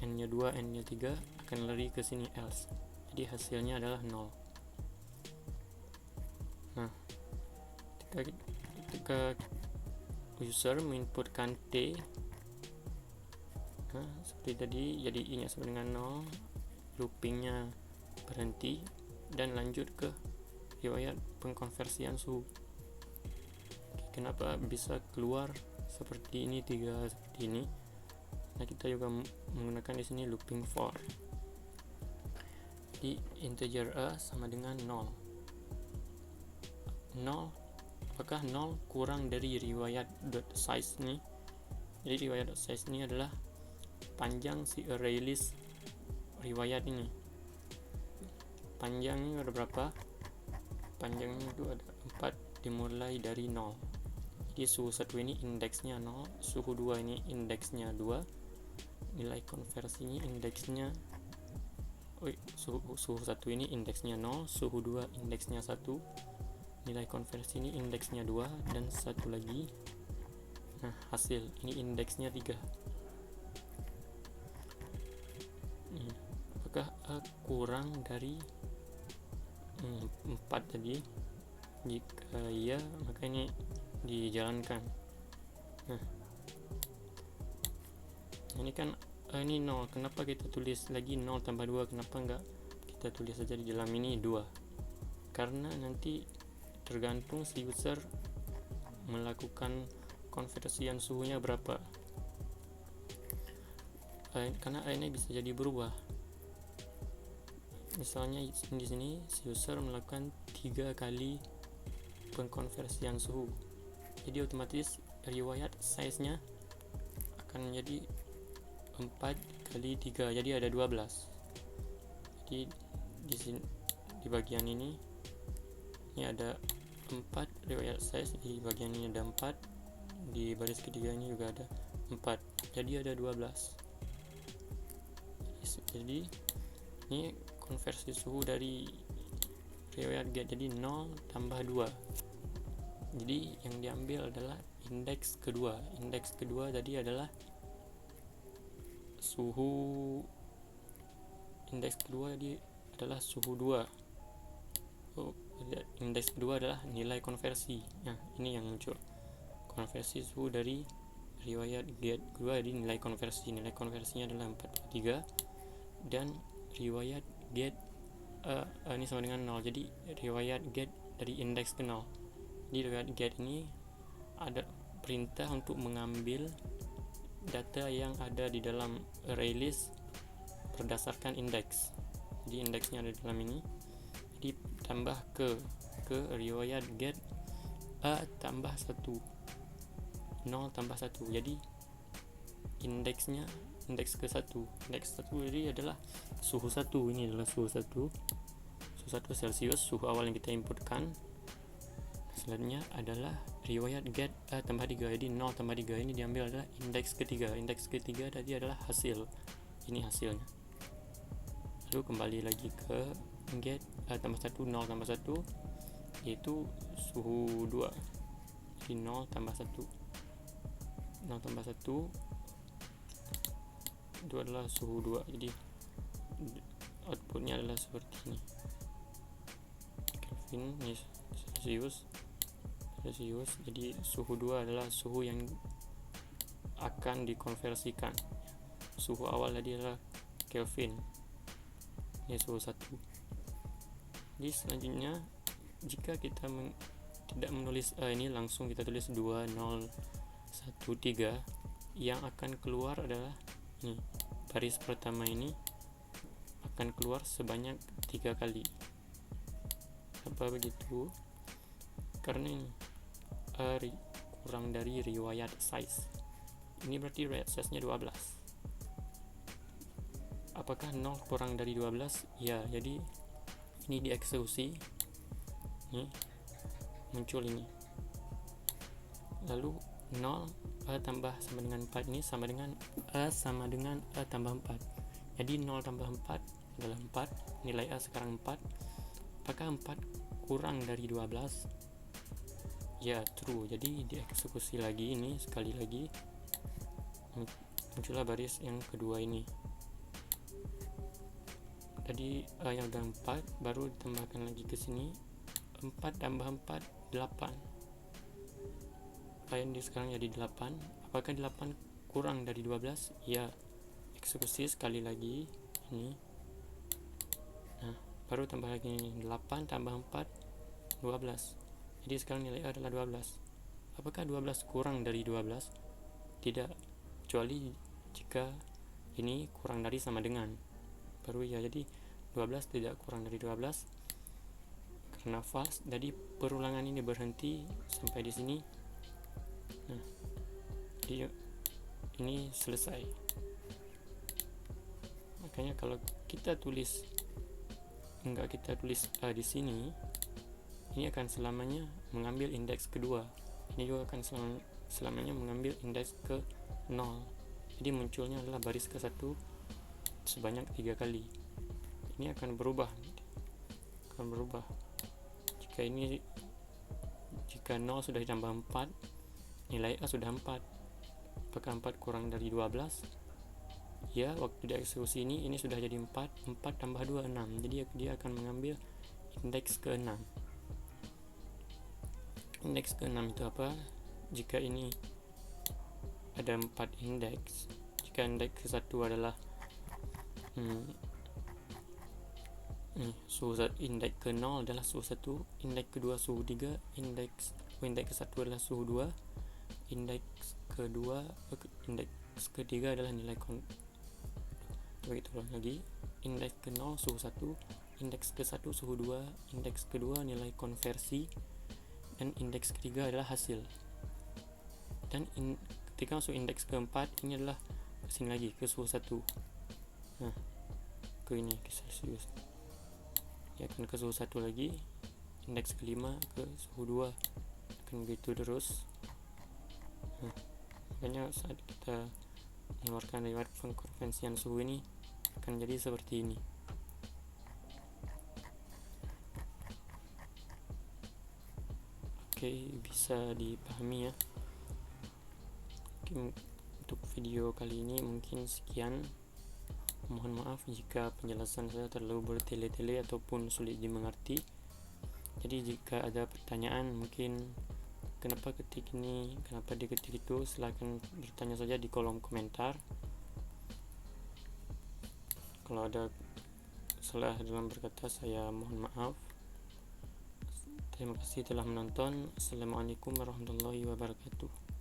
[SPEAKER 1] N nya 2, N nya 3, akan lari ke sini else. Jadi hasilnya adalah 0. Nah, ketika user menginputkan T, seperti tadi, jadi I nya sama dengan 0, loopingnya berhenti dan lanjut ke riwayat pengkonversian suhu. Kenapa bisa keluar seperti ini, 3 seperti ini? Nah, kita juga menggunakan di sini looping for. Jadi integer A sama dengan 0. Apakah 0 kurang dari riwayat dot size ini? Jadi riwayat size ini adalah panjang si array list riwayat ini. Panjangnya ada berapa? Panjangnya itu ada 4 dimulai dari 0. Jadi suhu 1 ini indeksnya 0, suhu 2 ini indeksnya 2, nilai konversinya indeksnya suhu 1 ini indeksnya 0, suhu 2 indeksnya 1, nilai konversi ini indeksnya 2, dan satu lagi. Nah, hasil ini indeksnya 3. Apakah kurang dari 4 tadi? Jika iya, maka ini dijalankan. Nah, ini kan ini 0. Kenapa kita tulis lagi 0 tambah 2? Kenapa enggak kita tulis saja di dalam ini 2? Karena nanti tergantung si user melakukan konversian suhunya berapa. Karena ini bisa jadi berubah. Misalnya di sini si user melakukan 3 kali pengkonversian suhu. Jadi otomatis riwayat size-nya akan menjadi 4 kali 3, jadi ada 12. Jadi di sini, di bagian ini ada 4 riwayat size, di bagian ini ada 4, di baris ketiga ini juga ada 4, jadi ada 12. Jadi ini konversi suhu dari riwayat get, jadi 0 tambah 2. Jadi yang diambil adalah indeks kedua. Indeks kedua tadi adalah suhu, indeks kedua jadi adalah suhu 2. Indeks kedua adalah nilai konversi. Nah, ini yang muncul. Konversi suhu dari riwayat get kedua, jadi nilai konversi. Nilai konversinya adalah 43, dan riwayat get ini sama dengan 0. Jadi riwayat get dari indeks ke 0. Di riwayat get ini ada perintah untuk mengambil data yang ada di dalam array list berdasarkan indeks. Jadi indeksnya ada di dalam ini. Jadi tambah ke riwayat get a tambah 1, 0 tambah 1. Jadi indeksnya indeks ke 1. Indeks 1 jadi adalah suhu 1. Ini adalah suhu 1. Suhu 1 Celsius, suhu awal yang kita inputkan. Selanjutnya adalah riwayat get a tambah 3. Jadi 0 tambah 3 ini diambil adalah indeks ketiga. Indeks ketiga tadi adalah hasil. Ini hasilnya. Lalu kembali lagi ke get a tambah 1, 0 tambah 1, yaitu suhu 2. Jadi 0 tambah 1. 0 tambah 1 itu adalah suhu 2. Jadi outputnya adalah seperti ini. Kelvin, ini Celsius. Jadi suhu 2 adalah suhu yang akan dikonversikan. Suhu awal tadi adalah Kelvin. Ini suhu 1. Jadi selanjutnya jika kita tidak menulis ini, langsung kita tulis 2, 0, 1, 3, yang akan keluar adalah ini. Baris pertama ini akan keluar sebanyak 3 kali. Apa begitu? Karena ini kurang dari riwayat size. Ini berarti riwayat size-nya 12. Apakah 0 kurang dari 12? Ya, jadi ini dieksekusi. Ini muncul ini. Lalu 0 a tambah sama dengan 4 ini sama dengan a tambah 4. Jadi 0 tambah 4 adalah 4. Nilai a sekarang 4. Apakah 4 kurang dari 12? Ya, true. Jadi dieksekusi lagi ini sekali lagi. Muncullah baris yang kedua ini. Tadi yang udah 4 baru ditambahkan lagi ke sini. 4 tambah 4 8. Ini sekarang jadi 8. Apakah 8 kurang dari 12? Ya, eksekusi sekali lagi ini. Nah, baru tambah lagi ini. 8 tambah 4 12. Jadi sekarang nilai A adalah 12. Apakah 12 kurang dari 12? Tidak, kecuali jika ini kurang dari sama dengan. Baru ya, jadi 12 tidak kurang dari 12. Karena false, jadi perulangan ini berhenti sampai di sini. Nah, jadi ini selesai. Makanya kalau kita tulis A di sini, ini akan selamanya mengambil indeks kedua. Ini juga akan selamanya mengambil indeks ke 0. Jadi munculnya adalah baris ke 1 sebanyak 3 kali. Ini akan berubah. Jika 0 sudah ditambah 4, nilai A sudah 4. Apakah 4 kurang dari 12? Ya, waktu dieksekusi ini sudah jadi 4 tambah 2, 6. Jadi dia akan mengambil indeks ke 6. Indeks ke 6 itu apa? Jika ini ada 4 indeks, jika indeks ke 1 adalah indeks ke 0 adalah suhu 1, indeks kedua suhu 3, indeks ke 1 adalah suhu 2, indeks ketiga adalah nilai begitu lagi. Indeks ke 0 suhu 1, indeks ke 1 suhu 2, indeks kedua nilai konversi, dan indeks ketiga adalah hasil. Dan ketika masuk indeks keempat, ini adalah kesini lagi ke suhu 1. Ke Celsius. Ya, akan ke suhu 1 lagi. Indeks kelima ke suhu 2. Akan begitu terus. Makanya saat kita mengeluarkan riwayat pengkonversian suhu ini akan jadi seperti ini. Oke, bisa dipahami ya. Untuk video kali ini mungkin sekian. Mohon maaf jika penjelasan saya terlalu bertele-tele ataupun sulit dimengerti. Jadi jika ada pertanyaan, mungkin kenapa ketik ini, kenapa diketik itu, silahkan bertanya saja di kolom komentar. Kalau ada salah dalam berkata, saya mohon maaf. Terima kasih telah menonton. Assalamualaikum warahmatullahi wabarakatuh.